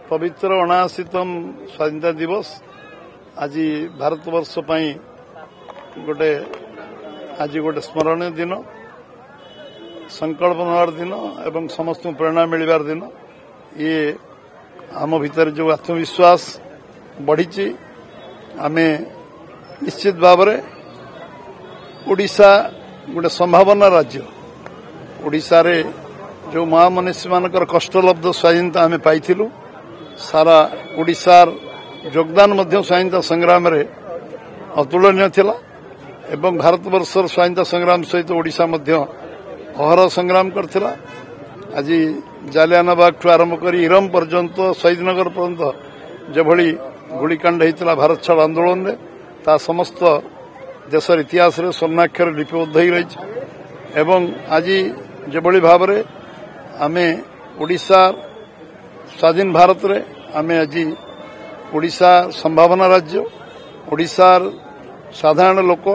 पवित्र 79तम स्वाधीनता दिवस आज भारतवर्ष गोटे आज गोटे स्मरणीय दिन संकल्प नेवार दिन एवं समस्त प्रेरणा मिलवार दिन ये आम भीतर जो आत्मविश्वास बढ़ी आमे निश्चित भाव में ओडिशा गोटे संभावना राज्य ओडिशा रे जो महामनीषी मानकर कष्टलब्ध स्वाधीनता आमे पाइथिलु सारा ओडिशार योगदान मध्य स्वाधीनता संग्राम रे अतुलनीय थिला एवं भारतवर्षर स्वाधीनता संग्राम सहित ओडिशा मध्य अहर संग्राम करथिला। आज जालियानाबाग ठू आरंभ कर इरम पर्यंत शहीदनगर पर्यंत जेभली गुलिकांड होता भारत छाड़ आंदोलन में ता समस्त देशर इतिहास रे स्वर्णाक्षर लिपिबद्ध हो रही एवं आज जेभली भाव में आमे ओडिशा स्वाधीन भारत रे आमे आज ओडिशा संभावना राज्य ओडिशार साधारण लोक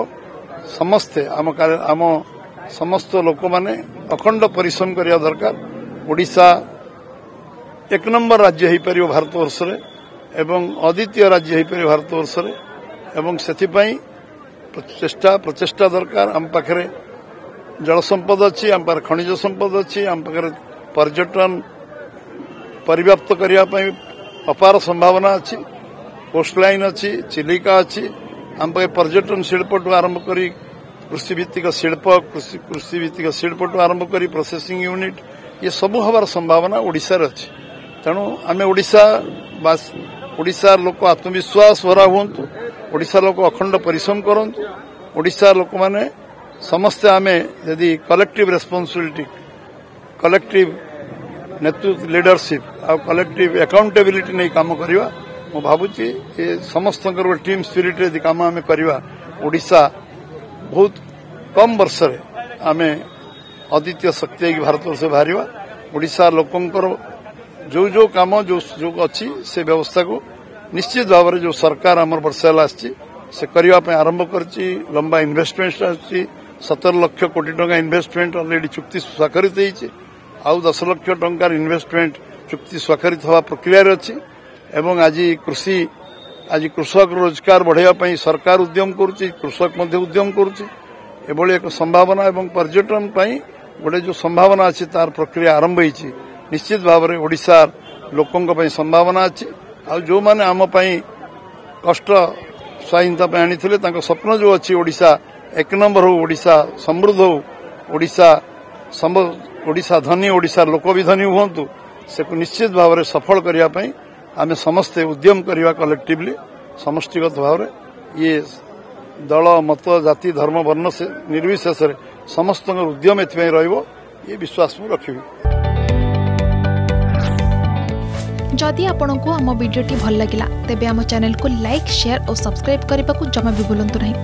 समस्ते आम समस्त लोक माने अखंड परिश्रम करिया दरकार। ओडिशा एक नंबर राज्य हो पार भारतवर्ष रे एवं अद्वितीय राज्य हो पार भारतवर्ष रे एवं सेथिपाई प्रचेष्टा दरकार। आम पाखरे जल संपद अच्छी आम पाखरे खनिज संपद अच्छी आम पाखरे पर्यटन परिव्याप्त करने अपार संभावना अच्छी कोस्टलाइन अच्छी चिलिका अच्छी आम पाखे पर्यटन शिल्प आरंभ कर कृषि भित्तिक शिल्प कृषि भित्तिक शिल्प आरंभ कर प्रोसेसिंग यूनिट ये सब हबार संभावना ओडिशा रे अच्छी। तेणु आम ओडिशा लोक आत्मविश्वास भरा हूँ ओडिशा लोक अखंड परिश्रम करतु ओडिशा लोक माने समस्ते आमे यदि कलेक्टिव रेस्पॉन्सिबिलिटी कलेक्टिव नेतृत्व लीडरशिप आ कलेक्टिव अकाउंटेबिलिटी नहीं काम करवा मु भावुची ये समस्त टीम स्पिरिट यदि काम आम करवा ओडिशा बहुत कम वर्ष रे आमे अद्वितीय शक्ति भारतवर्ष बाहर ओडिशा लोकंकर जो काम जो अच्छी से व्यवस्था को निश्चित भाव में जो सरकार आमर वर्ष से करने आरंभ कर लंबा इन्वेस्टमेंट आसी 17 लाख कोटी टंका इन्वेस्टमेंट ऑलरेडी चुक्ति स्वाक्षरित होती आउ 10 लाख टंकार इन्वेस्टमेंट चुक्ति स्वाक्षरित हवा प्रक्रिया अच्छी एवं आज कृषक रोजगार बढ़ाई सरकार उद्यम करुच्ची कृषक मध्य उद्यम करुच्ची एभली एक संभावना एवं पर्यटन गोटे जो संभावना अच्छी तार प्रक्रिया आरंभ होती निश्चित भाव में ओडिशा लोकों संभावना अच्छी आ जो माने आम कष्ट स्वाधीनता आनी स्वप्न जो अच्छी ओडिशा एक नंबर हो ओडिशा समृद्ध हो ओडिशा धनी ओडिशा लोक भी धनी हुंतु से निश्चित भाव में सफल करने आम समस्ते उद्यम करवा कलेक्टिवली समष्टिगत भाव में ये दल मत जाति धर्म वर्ण से निर्विशेष समस्त उद्यम एथि ये विश्वास मु रखी। जदि आपंक आम भिडी भल लगा तेब आम चैनल को लाइक शेयर और सब्सक्राइब करने को जमा भी भूलु नहीं।